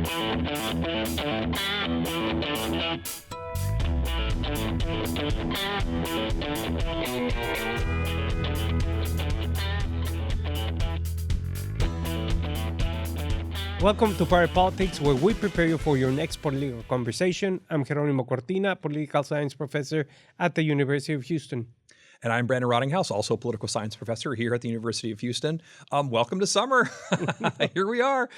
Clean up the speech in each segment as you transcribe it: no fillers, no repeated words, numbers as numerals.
Welcome to Party Politics, where we prepare you for your next political conversation. I'm Jeronimo Cortina, political science professor at the University of Houston. And I'm Brandon Rottinghaus, also a political science professor here at the University of Houston. Welcome to summer. Here we are.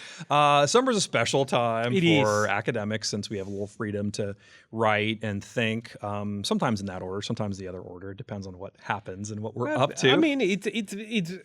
Summer's a special time for academics since we have a little freedom to write and think, sometimes in that order, sometimes the other order. It depends on what happens and what we're up to. I mean, it's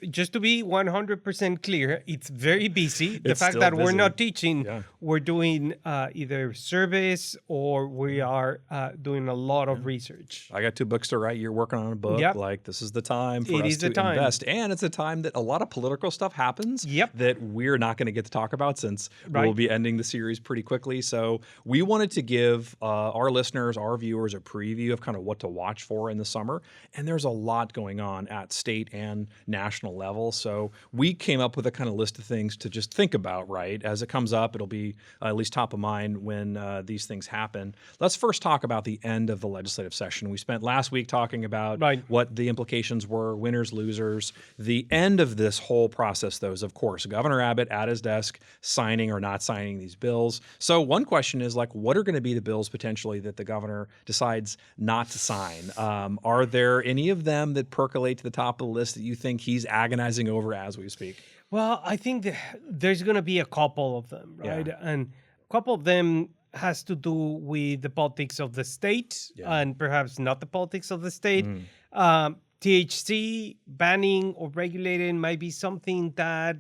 just to be 100% clear, it's very busy. The fact that we're not teaching, we're doing either service or we are doing a lot of research. I got 2 books to write. You're working on a book. Yep. Like, this is the time for us to invest. And it's a time that a lot of political stuff happens that we're not going to get to talk about since we'll be ending the series pretty quickly. So we wanted to give our listeners, our viewers, a preview of kind of what to watch for in the summer. And there's a lot going on at state and national level. So we came up with a kind of list of things to just think about, right? As it comes up, it'll be at least top of mind when these things happen. Let's first talk about the end of the legislative session. We spent last week talking about what the implications were, winners, losers. The end of this whole process, though, is, of course, Governor Abbott at his desk signing or not signing these bills. So one question is, like, what are going to be the bills potentially that the governor decides not to sign? Are there any of them that percolate to the top of the list that you think he's agonizing over as we speak? Well, I think there's going to be a couple of them, right? Yeah. And a couple of them has to do with the politics of the state and perhaps not the politics of the state. THC banning or regulating might be something that,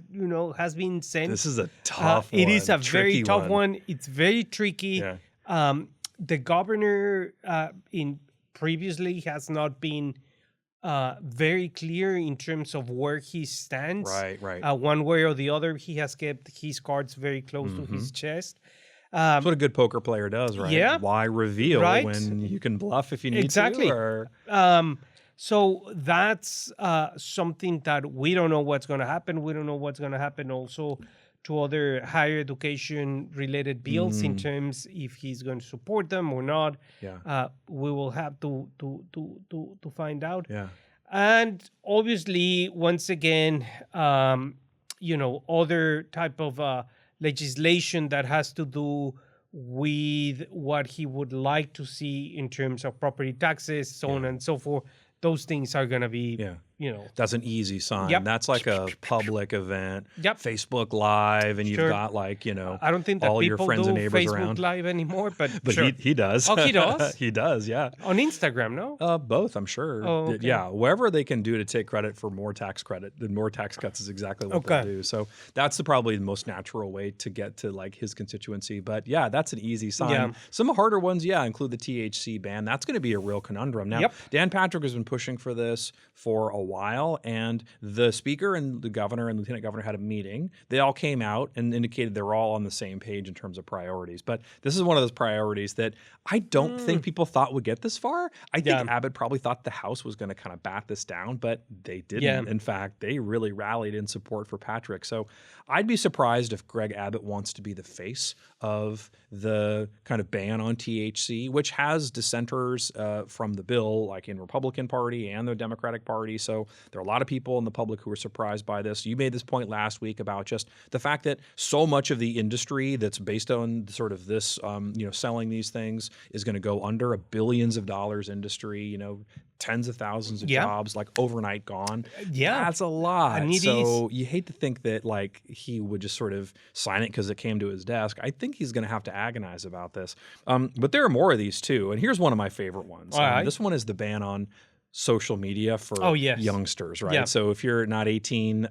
has been sent. This is a tough one. It is a very tough one. It's very tricky. Yeah. The governor previously has not been very clear in terms of where he stands. Right. One way or the other, he has kept his cards very close to his chest. That's what a good poker player does, right? Yeah. Why reveal when you can bluff if you need to? So that's something that we don't know what's going to happen. We don't know what's going to happen also to other higher education related bills in terms if he's going to support them or not. Yeah. We will have to find out. Yeah. And obviously, once again, other type of legislation that has to do with what he would like to see in terms of property taxes, so on and so forth. Those things are going to be, That's an easy sign. Yep. That's like a public event. Yep. Facebook Live, and you've got I don't think that all your friends and neighbors Facebook around. Live anymore, but sure. he does. Oh, he does? He does, yeah. On Instagram, no? Both, I'm sure. Oh, okay. Yeah, wherever they can do to take credit for more tax credit, then more tax cuts is exactly what they'll do. So that's probably the most natural way to get to like his constituency. But yeah, that's an easy sign. Yeah. Some harder ones, include the THC ban. That's going to be a real conundrum. Now, Dan Patrick has been pushing for this for a while, and the speaker and the governor and lieutenant governor had a meeting. They all came out and indicated they're all on the same page in terms of priorities. But this is one of those priorities that I don't think people thought would get this far. I think Abbott probably thought the House was going to kind of bat this down, but they didn't. Yeah. In fact, they really rallied in support for Patrick. So I'd be surprised if Greg Abbott wants to be the face of the kind of ban on THC, which has dissenters from the bill, like in Republican Party and the Democratic Party. So there are a lot of people in the public who are surprised by this. You made this point last week about just the fact that so much of the industry that's based on sort of this, selling these things is going to go under. $1 billions of dollars industry, tens of thousands of jobs, like overnight gone. Yeah. That's a lot. And so you hate to think that like he would just sort of sign it because it came to his desk. I think he's going to have to agonize about this. But there are more of these too. And here's one of my favorite ones. This one is the ban on social media for youngsters, right? Yeah. So if you're not 18,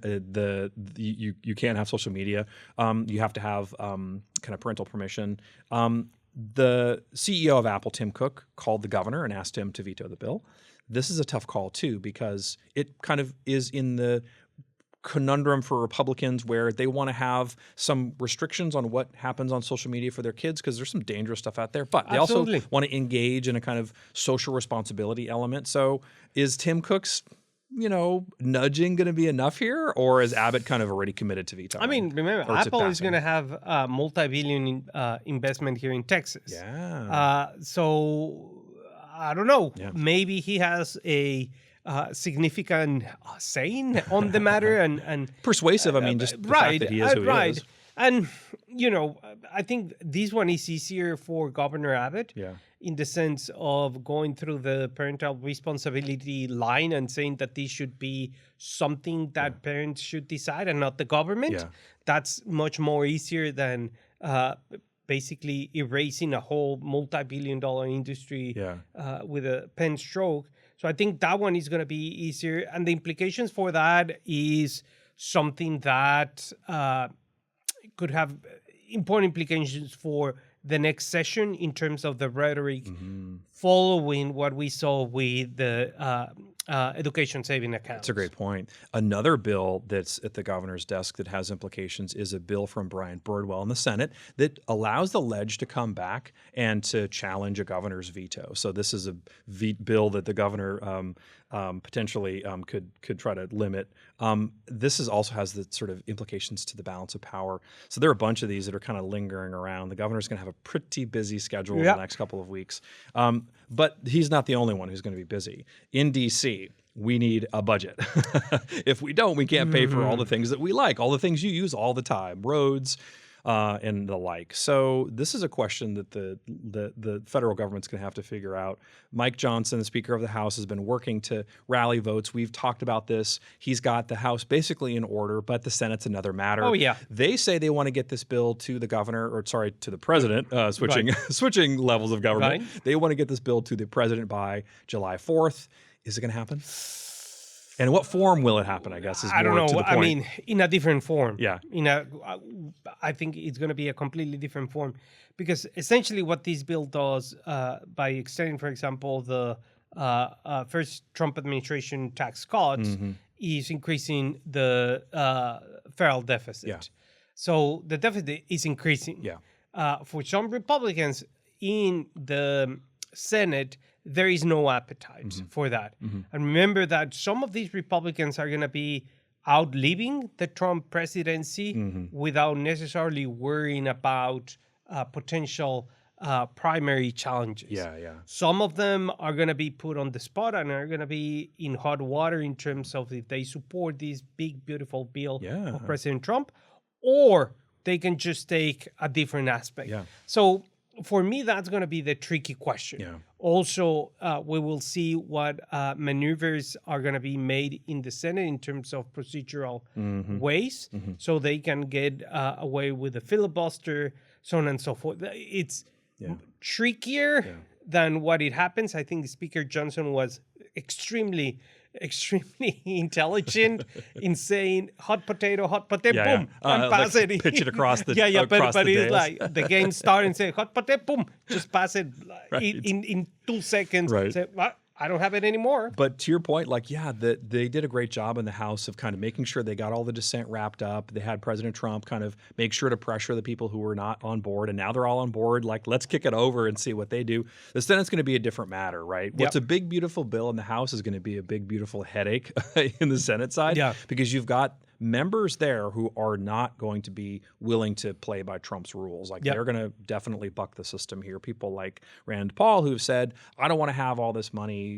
you can't have social media. You have to have kind of parental permission. The CEO of Apple, Tim Cook, called the governor and asked him to veto the bill. This is a tough call too, because it kind of is in the conundrum for Republicans where they want to have some restrictions on what happens on social media for their kids because there's some dangerous stuff out there, but they also want to engage in a kind of social responsibility element. So is Tim Cook's nudging going to be enough here, or is Abbott kind of already committed to vetoing? I mean, remember, Apple is going to have multi-billion investment here in Texas. Yeah. So I don't know. Yeah. Maybe he has a significant saying on the matter and persuasive. I mean, just the fact that he is who he is. And I think this one is easier for Governor Abbott. Yeah. In the sense of going through the parental responsibility line and saying that this should be something that parents should decide and not the government. Yeah. That's much more easier than basically erasing a whole multi-billion-dollar industry with a pen stroke. So I think that one is going to be easier. And the implications for that is something that could have important implications for the next session in terms of the rhetoric following what we saw with the education saving accounts. That's a great point. Another bill that's at the governor's desk that has implications is a bill from Brian Birdwell in the Senate that allows the ledge to come back and to challenge a governor's veto. So this is a bill that the governor potentially could try to limit. This also has the sort of implications to the balance of power. So there are a bunch of these that are kind of lingering around. The governor's going to have a pretty busy schedule in the next couple of weeks. But he's not the only one who's going to be busy. In D.C., we need a budget. If we don't, we can't pay for all the things that we like, all the things you use all the time, roads, and the like. So this is a question that the federal government's going to have to figure out. Mike Johnson, the Speaker of the House, has been working to rally votes. We've talked about this. He's got the House basically in order, but the Senate's another matter. Oh, yeah. They say they want to get this bill to the governor, to the president, switching levels of government. Right. They want to get this bill to the president by July 4th. Is it going to happen? And what form will it happen, I guess, is more I don't know. to the point. I mean, in a different form. Yeah. I think it's going to be a completely different form because essentially what this bill does by extending, for example, the first Trump administration tax cuts is increasing the federal deficit. Yeah. So the deficit is increasing. Yeah. For some Republicans in the Senate, there is no appetite for that. And remember that some of these Republicans are going to be outliving the Trump presidency without necessarily worrying about potential primary challenges. Yeah. Some of them are going to be put on the spot and are going to be in hot water in terms of if they support this big, beautiful bill of President Trump, or they can just take a different aspect. Yeah. So for me, that's going to be the tricky question. Yeah. Also, we will see what maneuvers are going to be made in the Senate in terms of procedural ways, so they can get away with the filibuster, so on and so forth. It's trickier than what it happens. I think Speaker Johnson was extremely intelligent in saying hot potato, boom, and pass it. Pitch it across the but it's like the game started and say hot potato, boom, just pass it in 2 seconds. Right. Say, well, I don't have it anymore. But to your point, they did a great job in the House of kind of making sure they got all the dissent wrapped up. They had President Trump kind of make sure to pressure the people who were not on board, and now they're all on board. Let's kick it over and see what they do. The Senate's going to be a different matter, right? What's a big, beautiful bill in the House is going to be a big, beautiful headache in the Senate side, because you've got members there who are not going to be willing to play by Trump's rules. They're going to definitely buck the system here. People like Rand Paul who've said, I don't want to have all this money,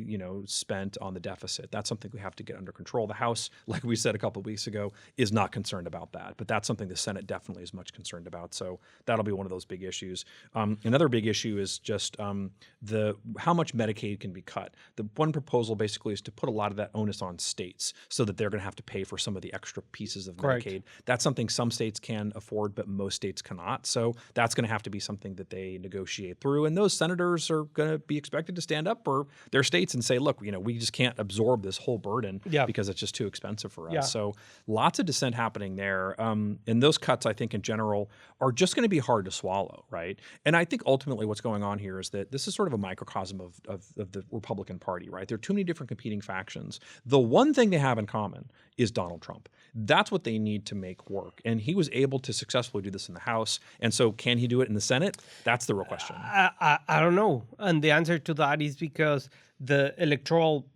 spent on the deficit. That's something we have to get under control. The House, like we said a couple of weeks ago, is not concerned about that. But that's something the Senate definitely is much concerned about. So that'll be one of those big issues. Another big issue is just how much Medicaid can be cut. The one proposal basically is to put a lot of that onus on states so that they're going to have to pay for some of the extra pieces of Medicaid. That's something some states can afford, but most states cannot. So that's going to have to be something that they negotiate through. And those senators are going to be expected to stand up for their states and say, look, we just can't absorb this whole burden because it's just too expensive for us. So lots of dissent happening there. And those cuts, I think, in general, are just going to be hard to swallow, right? And I think ultimately what's going on here is that this is sort of a microcosm of the Republican Party, right? There are too many different competing factions. The one thing they have in common is Donald Trump. That's what they need to make work. And he was able to successfully do this in the House. And so can he do it in the Senate? That's the real question. I don't know. And the answer to that is because the electoral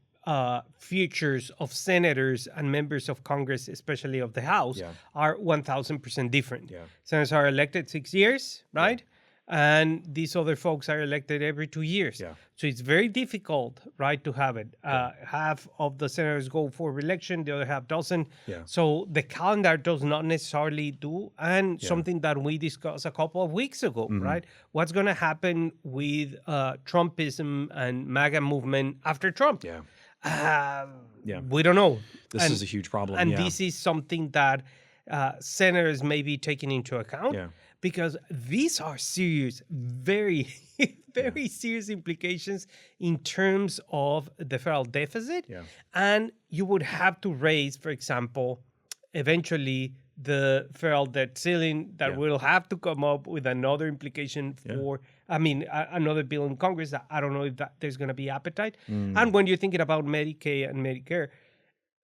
futures of senators and members of Congress, especially of the House, are 1,000% different. Senators are elected 6 years, right? And these other folks are elected every 2 years. So it's very difficult, right, to have it. Half of the senators go for re-election, the other half doesn't. So the calendar does not necessarily do, and something that we discussed a couple of weeks ago, right? What's going to happen with Trumpism and MAGA movement after Trump? We don't know. This is a huge problem. And this is something that senators may be taking into account. Because these are serious, very, very serious implications in terms of the federal deficit. And you would have to raise, for example, eventually the federal debt ceiling that will have to come up with another implication for, another bill in Congress. I don't know if there's going to be appetite. And when you're thinking about Medicaid and Medicare,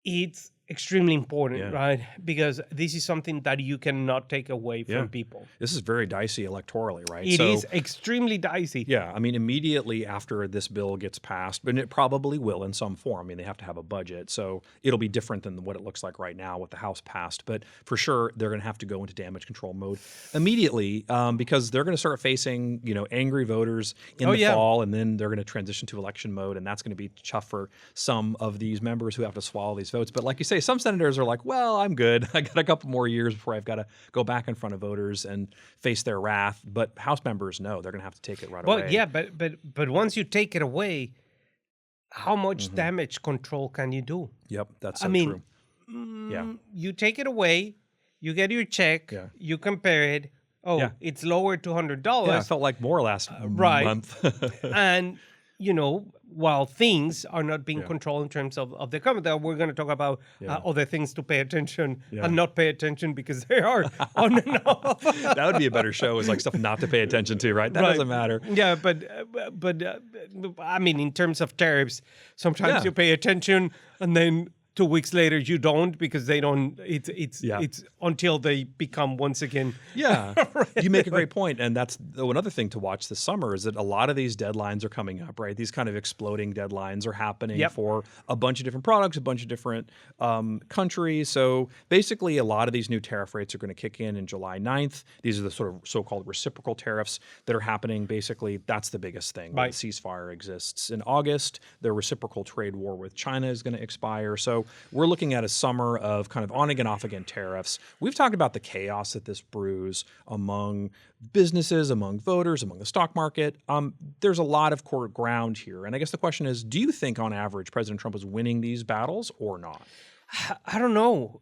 it's extremely important, right? Because this is something that you cannot take away from people. This is very dicey electorally, right? It is extremely dicey. Yeah, I mean, immediately after this bill gets passed, but it probably will in some form. I mean, they have to have a budget, so it'll be different than what it looks like right now with the House passed. But for sure, they're going to have to go into damage control mode immediately because they're going to start facing, angry voters in the fall, and then they're going to transition to election mode, and that's going to be tough for some of these members who have to swallow these votes. But like you say, some senators are like, well, I'm good. I got a couple more years before I've got to go back in front of voters and face their wrath. But House members, no, they're going to have to take it right away. Well, yeah, but once you take it away, how much damage control can you do? Yep, that's so true. You take it away, you get your check, you compare it. It's lower to $100. Yeah, I felt like more last month. And, while things are not being controlled in terms of the government, we're going to talk about other things to pay attention and not pay attention because they are on and off. That would be a better show, is like stuff not to pay attention to, right? That doesn't matter. Yeah, but in terms of tariffs, sometimes you pay attention and then 2 weeks later you don't, because they don't. It's until they become once again. Yeah, you make a great point, and that's another thing to watch this summer is that a lot of these deadlines are coming up. Right, these kind of exploding deadlines are happening for a bunch of different products, a bunch of different countries. So basically, a lot of these new tariff rates are going to kick in July 9th. These are the sort of so-called reciprocal tariffs that are happening. Basically, that's the biggest thing. Right. The ceasefire exists in August. The reciprocal trade war with China is going to expire. So we're looking at a summer of kind of on again, off again tariffs. We've talked about the chaos that this brews among businesses, among voters, among the stock market. There's a lot of core ground here. And I guess the question is, do you think on average President Trump is winning these battles or not? I don't know.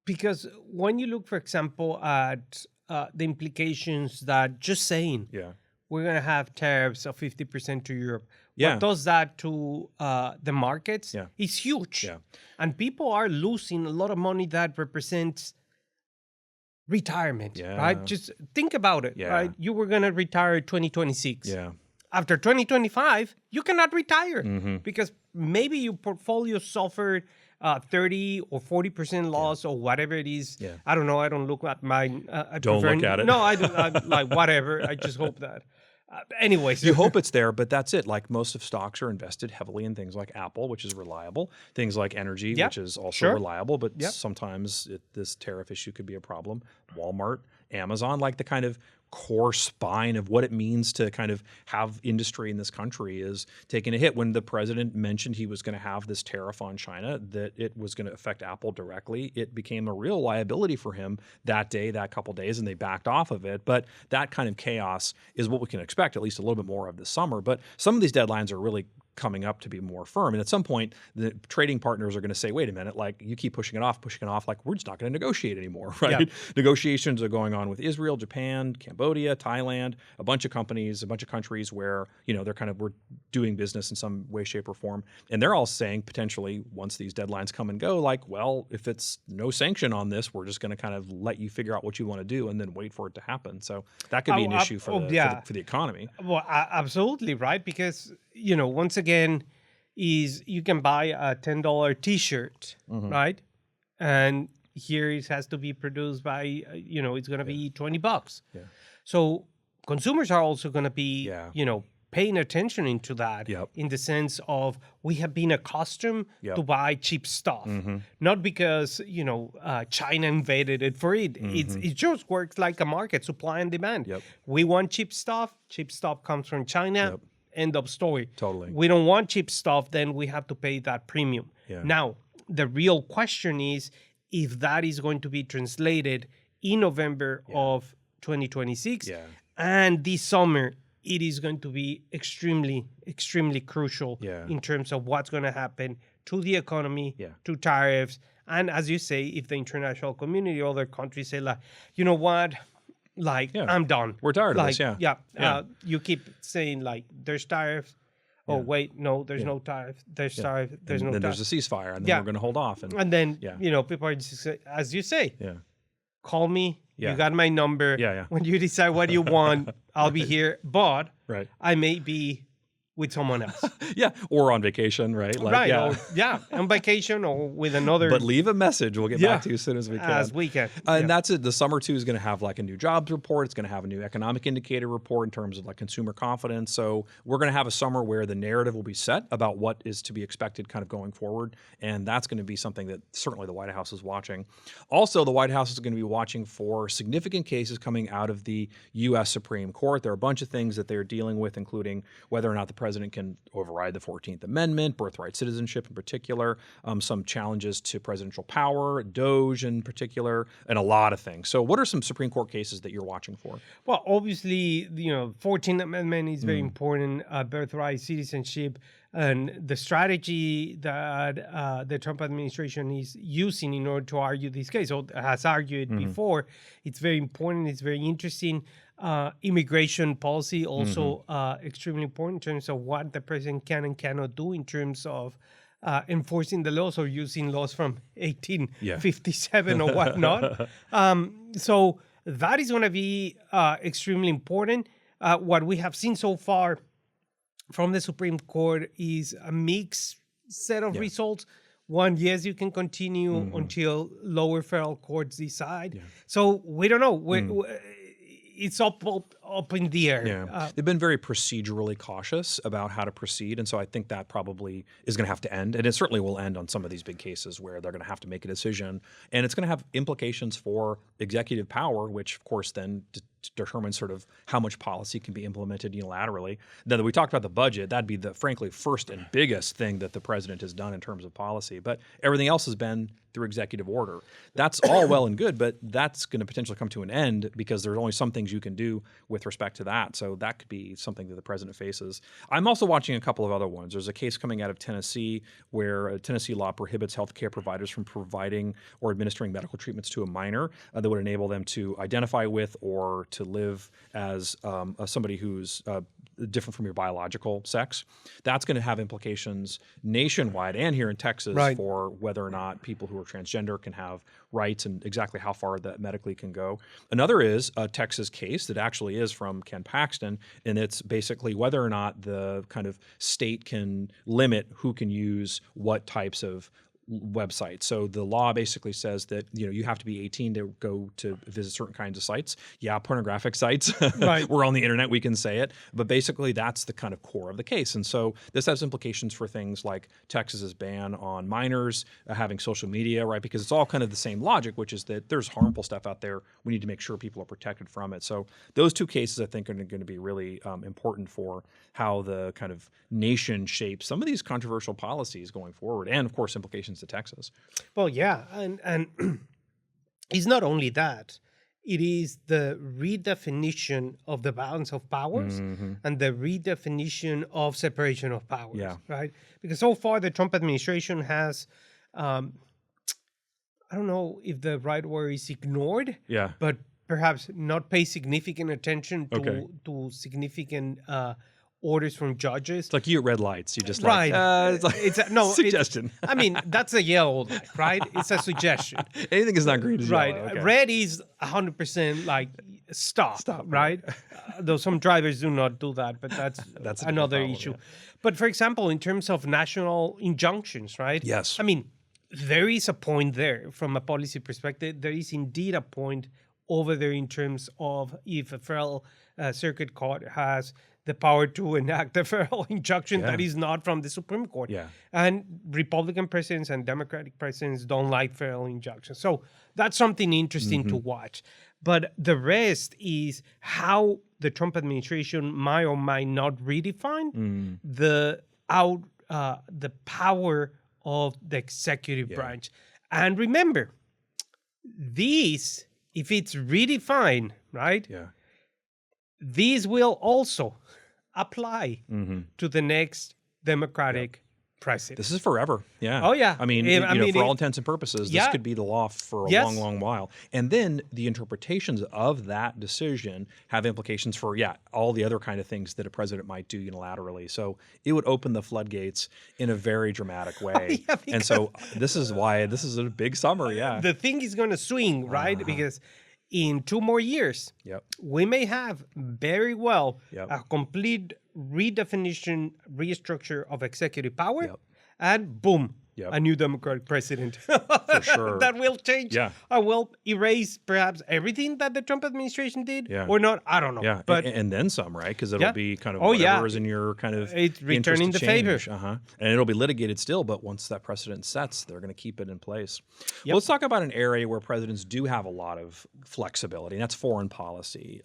Because when you look, for example, at the implications that just saying we're going to have tariffs of 50% to Europe, what does that to the markets? It's huge. And people are losing a lot of money that represents retirement, right? Just think about it, right? You were going to retire in 2026. After 2025, you cannot retire because maybe your portfolio suffered 30 or 40% loss or whatever it is. I don't know. I don't look at mine. Don't look at it. No, I don't. Like whatever. I just hope that. Anyways. You hope it's there, but that's it. Like most of stocks are invested heavily in things like Apple, which is reliable, things like energy, which is also reliable, but sometimes this tariff issue could be a problem. Walmart, Amazon, like the kind of core spine of what it means to kind of have industry in this country is taking a hit. When the president mentioned he was going to have this tariff on China, that it was going to affect Apple directly, it became a real liability for him that day, that couple days, and they backed off of it. But that kind of chaos is what we can expect, at least a little bit more of this summer. But some of these deadlines are really coming up to be more firm. And at some point, the trading partners are going to say, wait a minute, like you keep pushing it off, like we're just not going to negotiate anymore, right? Negotiations are going on with Israel, Japan, Cambodia, Thailand, a bunch of companies, a bunch of countries where, we're doing business in some way, shape, or form. And they're all saying potentially once these deadlines come and go, like, well, if it's no sanction on this, we're just going to kind of let you figure out what you want to do and then wait for it to happen. So that could be an issue for the economy. Well, absolutely, right? Because once again, you can buy a $10 T-shirt, right? And here it has to be produced by, it's going to be $20. So consumers are also going to be, paying attention into that in the sense of we have been accustomed to buy cheap stuff, not because, China invaded it for it. It just works like a market, supply and demand. We want cheap stuff comes from China, end of story. Totally. We don't want cheap stuff, then we have to pay that premium. Now, the real question is if that is going to be translated in November of 2026 and this summer, it is going to be extremely, extremely crucial in terms of what's going to happen to the economy, to tariffs. And as you say, if the international community, other countries say, like, you know what, I'm done. We're tired of this, you keep saying, like, there's tariffs. Oh, wait, no, there's no tariff. There's tariff. There's no tariff. Then there's a ceasefire, and then we're going to hold off. And then, people are just, as you say, call me. You got my number. When you decide what you want, I'll be here. But I may be with someone else. Or on vacation, right? On vacation or with another. But leave a message. We'll get back to you as soon as we can. As we can. And that's it. The summer too is going to have like a new jobs report. It's going to have a new economic indicator report in terms of like consumer confidence. So we're going to have a summer where the narrative will be set about what is to be expected kind of going forward. And that's going to be something that certainly the White House is watching. Also, the White House is going to be watching for significant cases coming out of the U.S. Supreme Court. There are a bunch of things that they're dealing with, including whether or not the president can override the 14th Amendment, birthright citizenship in particular, some challenges to presidential power, DOJ in particular, and a lot of things. So what are some Supreme Court cases that you're watching for? Well, obviously, 14th Amendment is very important, birthright citizenship, and the strategy that the Trump administration is using in order to argue this case, or has argued before, it's very important, it's very interesting. Immigration policy also extremely important in terms of what the president can and cannot do in terms of enforcing the laws or using laws from 1857 or whatnot. So that is going to be extremely important. What we have seen so far from the Supreme Court is a mixed set of results. One, yes, you can continue until lower federal courts decide. So we don't know. It's up in the air. They've been very procedurally cautious about how to proceed, and so I think that probably is going to have to end, and it certainly will end on some of these big cases where they're going to have to make a decision, and it's going to have implications for executive power, which of course then determines sort of how much policy can be implemented unilaterally. Now that we talked about the budget, that'd be the frankly first and biggest thing that the president has done in terms of policy, but everything else has been through executive order. That's all well and good, but that's going to potentially come to an end because there's only some things you can do with respect to that. So that could be something that the president faces. I'm also watching a couple of other ones. There's a case coming out of Tennessee where a Tennessee law prohibits healthcare providers from providing or administering medical treatments to a minor that would enable them to identify with or to live as somebody who's different from your biological sex. That's going to have implications nationwide and here in Texas for whether or not people who are transgender can have rights and exactly how far that medically can go. Another is a Texas case that actually is from Ken Paxton, and it's basically whether or not the kind of state can limit who can use what types of website. So the law basically says that you have to be 18 to go to visit certain kinds of sites. Yeah, pornographic sites. We're on the internet, we can say it. But basically that's the kind of core of the case. And so this has implications for things like Texas's ban on minors having social media, right? Because it's all kind of the same logic, which is that there's harmful stuff out there. We need to make sure people are protected from it. So those two cases I think are going to be really important for how the kind of nation shapes some of these controversial policies going forward, and of course implications to Texas. Well, yeah, and it's not only that. It is the redefinition of the balance of powers and the redefinition of separation of powers, right? Because so far the Trump administration has, I don't know if the right word is ignored, but perhaps not pay significant attention to significant orders from judges. It's like you at red lights. You just it's no suggestion. I mean, that's a yellow light, right? It's a suggestion. Anything is not green is right. yellow. Okay. Red is 100% like stop, right? Though some drivers do not do that, but that's another issue. But for example, in terms of national injunctions, right? Yes. I mean, there is a point there from a policy perspective. There is indeed a point over there in terms of if a federal circuit court has the power to enact a federal injunction that Yeah. is not from the Supreme Court. Yeah. And Republican presidents and Democratic presidents don't like federal injunctions. So that's something interesting to watch. But the rest is how the Trump administration might or might not redefine the power of the executive branch. And remember, these, if it's redefined, right? Yeah. These will also apply to the next Democratic president. This is forever. Yeah. Oh, yeah. I mean, for all intents and purposes, this could be the law for a long, long while. And then the interpretations of that decision have implications for, all the other kind of things that a president might do unilaterally. So it would open the floodgates in a very dramatic way. And so this is why this is a big summer. Yeah. The thing is going to swing, right? Because in 2 more years, we may have very well a complete redefinition, restructure of executive power, and boom, a new Democratic president. For sure. That will change. Will erase perhaps everything that the Trump administration did or not. I don't know. Yeah, but and then some, right? Because it'll be kind of whatever's in your kind of it's returning the favor. And it'll be litigated still, but once that precedent sets, they're going to keep it in place. Well, let's talk about an area where presidents do have a lot of flexibility, and that's foreign policy.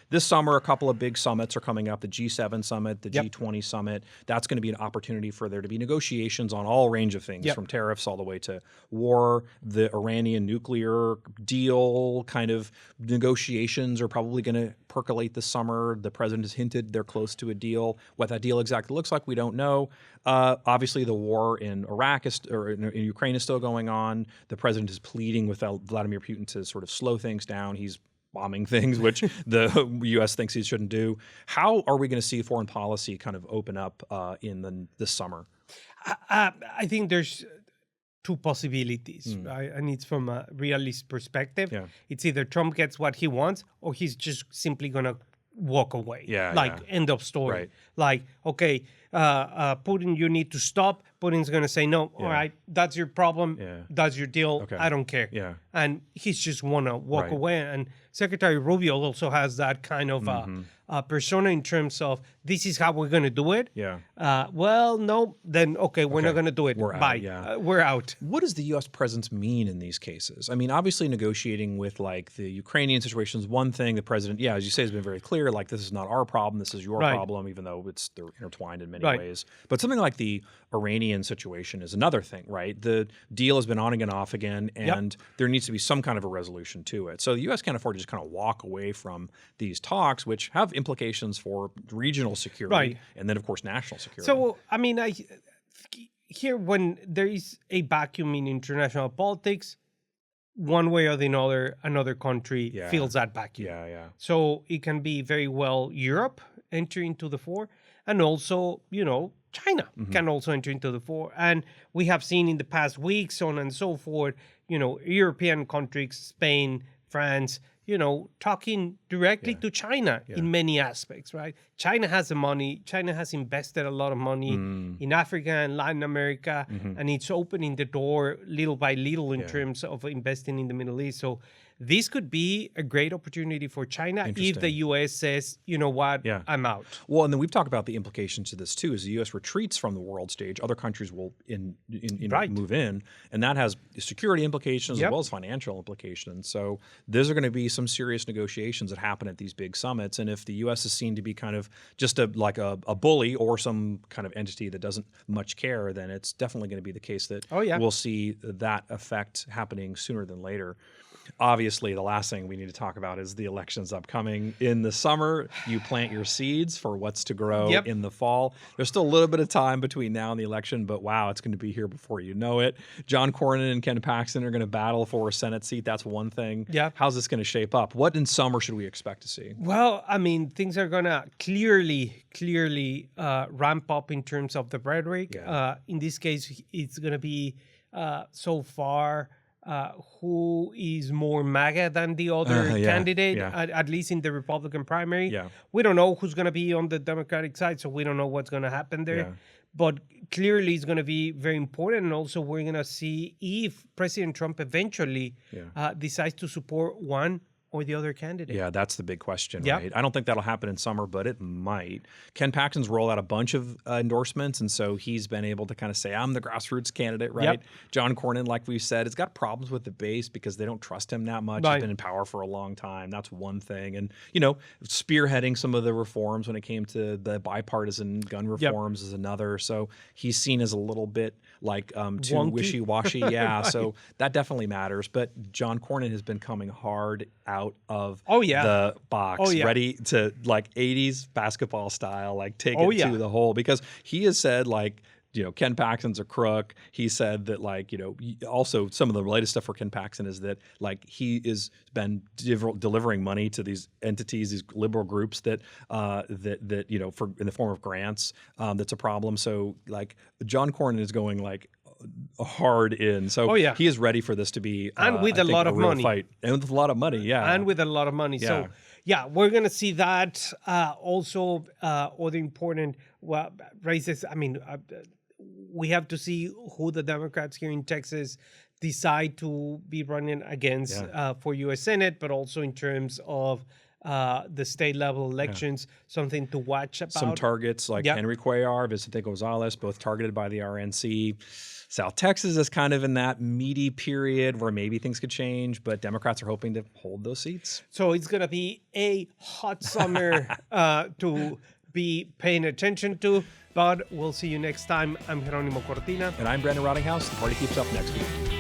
This summer, a couple of big summits are coming up, the G7 summit, the G20 summit. That's going to be an opportunity for there to be negotiations on all range of things, from tariffs all the way to war. The Iranian nuclear deal kind of negotiations are probably going to percolate this summer. The president has hinted they're close to a deal. What that deal exactly looks like, we don't know. Obviously, the war in Iraq or in Ukraine is still going on. The president is pleading with Vladimir Putin to sort of slow things down. He's bombing things, which the U.S. thinks he shouldn't do. How are we going to see foreign policy kind of open up this summer? I think there's 2 possibilities, right? And it's from a realist perspective. It's either Trump gets what he wants or he's just simply going to walk away. End of story. Right. Like, okay, Putin, you need to stop. Putin's going to say, no, all right, that's your problem. That's your deal. I don't care. And he's just want to walk away. And Secretary Rubio also has that kind of persona in terms of this is how we're going to do it. Well, no, then, okay, we're not going to do it. Bye. We're out. What does the U.S. presence mean in these cases? I mean, obviously negotiating with like the Ukrainian situation is one thing. The president, as you say, has been very clear, like this is not our problem, this is your problem, even though they're intertwined in many ways. But something like the Iranian situation is another thing, right? The deal has been on again, off again, and there needs to be some kind of a resolution to it. So the U.S. can't afford to just kind of walk away from these talks, which have implications for regional security and then, of course, national security. So, I mean, here when there is a vacuum in international politics, one way or the another country fills that vacuum. So it can be very well Europe entering into the fore, and also, China can also enter into the fore. And we have seen in the past weeks, so on and so forth, European countries, Spain, France, talking directly to China in many aspects, right? China has the money. China has invested a lot of money in Africa and Latin America, and it's opening the door little by little in terms of investing in the Middle East. So this could be a great opportunity for China if the U.S. says, you know what, I'm out. Well, and then we've talked about the implications to this too. As the U.S. retreats from the world stage, other countries will move in, and that has security implications as well as financial implications. So those are going to be some serious negotiations that happen at these big summits. And if the U.S. is seen to be kind of just a bully or some kind of entity that doesn't much care, then it's definitely going to be the case that we'll see that effect happening sooner than later. Obviously, the last thing we need to talk about is the elections upcoming in the summer. You plant your seeds for what's to grow in the fall. There's still a little bit of time between now and the election, but wow, it's going to be here before you know it. John Cornyn and Ken Paxton are going to battle for a Senate seat. That's one thing. How's this going to shape up? What in summer should we expect to see? Well, I mean, things are going to clearly ramp up in terms of the rhetoric. In this case, it's going to be so far who is more MAGA than the other candidate, at least in the Republican primary. We don't know who's going to be on the Democratic side, so we don't know what's going to happen there. But clearly it's going to be very important. And also we're going to see if President Trump eventually decides to support one or the other candidate? Yeah, that's the big question, Yep. right? I don't think that'll happen in summer, but it might. Ken Paxton's rolled out a bunch of endorsements, and so he's been able to kind of say, I'm the grassroots candidate, right? Yep. John Cornyn, like we've said, has got problems with the base because they don't trust him that much. Right. He's been in power for a long time. That's one thing. And, you know, spearheading some of the reforms when it came to the bipartisan gun reforms is another. So he's seen as a little bit like too Wonky. wishy-washy. Yeah, so that definitely matters. But John Cornyn has been coming hard out of the box, ready to like 80s basketball style, like take it to the hole, because he has said like, you know, Ken Paxton's a crook. He said that, like, you know, also some of the latest stuff for Ken Paxton is that, like, he has been delivering money to these entities, these liberal groups that you know, for in the form of grants. That's a problem. So, like, John Cornyn is going like hard in. So he is ready for this to be and with a lot of money, fight, and with a lot of money, and with a lot of money. So yeah, we're gonna see that. Also, other important races. I mean, we have to see who the Democrats here in Texas decide to be running against for U.S. Senate, but also in terms of the state level elections, something to watch about. Some targets like Henry Cuellar, Vicente Gonzalez, both targeted by the RNC. South Texas is kind of in that meaty period where maybe things could change, but Democrats are hoping to hold those seats. So it's going to be a hot summer to be paying attention to, but we'll see you next time. I'm Jeronimo Cortina. And I'm Brandon Rottinghaus. The party keeps up next week.